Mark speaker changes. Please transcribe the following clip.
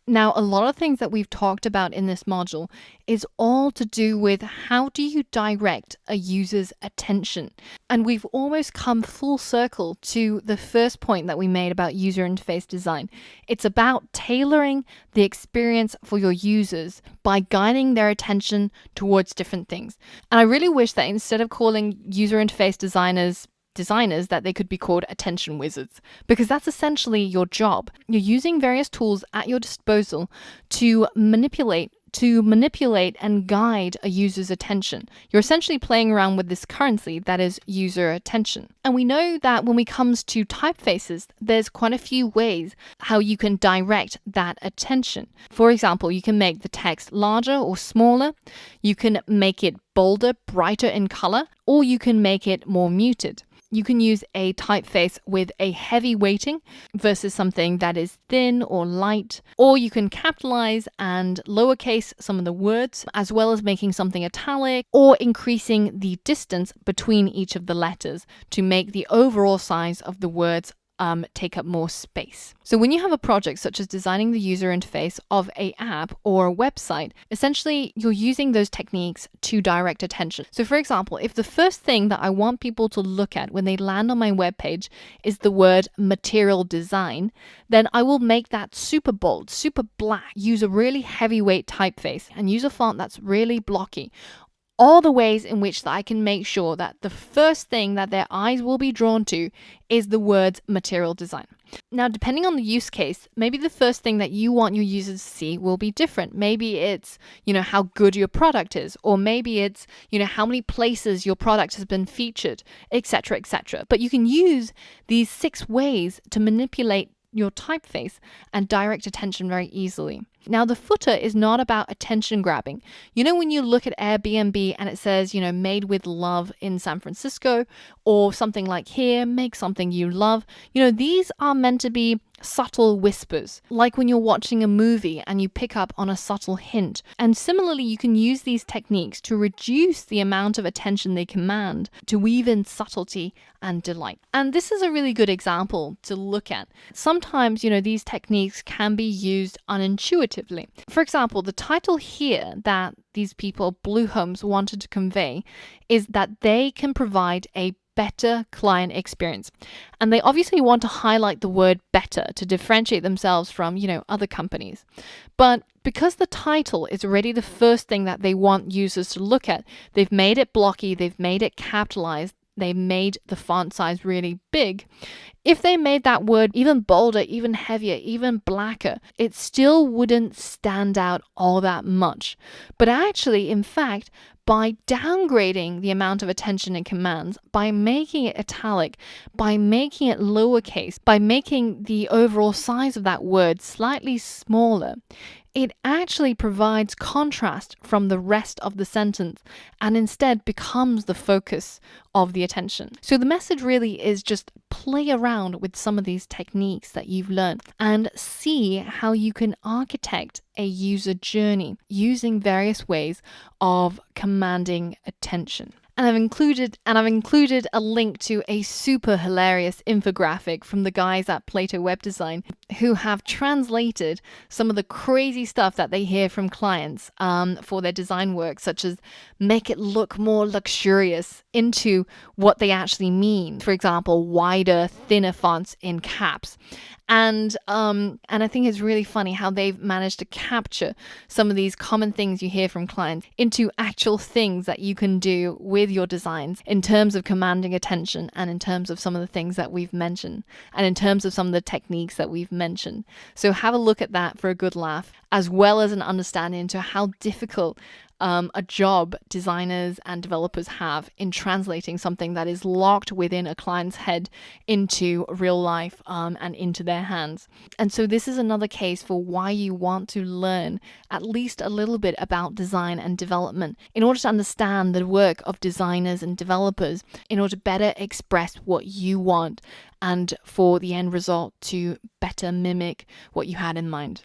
Speaker 1: Now, a lot of things that we've talked about in this module is all to do with how do you direct a user's attention. And we've almost come full circle to the first point that we made about user interface design. It's about tailoring the experience for your users by guiding their attention towards different things. And I really wish that instead of calling user interface designers that they could be called attention wizards, because that's essentially your job. You're using various tools at your disposal to manipulate and guide a user's attention. You're essentially playing around with this currency that is user attention. And we know that when it comes to typefaces, there's quite a few ways how you can direct that attention. For example, you can make the text larger or smaller, you can make it bolder, brighter in color, or you can make it more muted. You can use a typeface with a heavy weighting versus something that is thin or light, or you can capitalize and lowercase some of the words, as well as making something italic or increasing the distance between each of the letters to make the overall size of the words take up more space. So when you have a project such as designing the user interface of an app or a website, essentially you're using those techniques to direct attention. So for example, if the first thing that I want people to look at when they land on my webpage is the word material design, then I will make that super bold, super black, use a really heavyweight typeface and use a font that's really blocky. All the ways in which that I can make sure that the first thing that their eyes will be drawn to is the words material design. Now, depending on the use case, maybe the first thing that you want your users to see will be different. Maybe it's, how good your product is, or maybe it's, how many places your product has been featured, etc., etc. But you can use these 6 ways to manipulate your typeface and direct attention very easily. Now, the footer is not about attention grabbing. When you look at Airbnb and it says, made with love in San Francisco, or something like here, make something you love, these are meant to be subtle whispers, like when you're watching a movie and you pick up on a subtle hint. And similarly, you can use these techniques to reduce the amount of attention they command, to weave in subtlety and delight. And this is a really good example to look at. Sometimes, these techniques can be used unintuitively. For example, the title here that these people, Bluehomes, wanted to convey is that they can provide a better client experience. And they obviously want to highlight the word better to differentiate themselves from, other companies. But because the title is already the first thing that they want users to look at, they've made it blocky, they've made it capitalized, they made the font size really big. If they made that word even bolder, even heavier, even blacker, it still wouldn't stand out all that much. But actually, in fact, by downgrading the amount of attention it commands, by making it italic, by making it lowercase, by making the overall size of that word slightly smaller, it actually provides contrast from the rest of the sentence and instead becomes the focus of the attention. So the message really is just play around with some of these techniques that you've learned and see how you can architect a user journey using various ways of commanding attention. And I've included a link to a super hilarious infographic from the guys at Plato Web Design who have translated some of the crazy stuff that they hear from clients for their design work, such as make it look more luxurious, into what they actually mean. For example, wider, thinner fonts in caps. And I think it's really funny how they've managed to capture some of these common things you hear from clients into actual things that you can do with your designs in terms of commanding attention and in terms of some of the things that we've mentioned and in terms of some of the techniques that we've mentioned. So have a look at that for a good laugh, as well as an understanding into how difficult a job designers and developers have in translating something that is locked within a client's head into real life and into their hands. And so this is another case for why you want to learn at least a little bit about design and development in order to understand the work of designers and developers in order to better express what you want and for the end result to better mimic what you had in mind.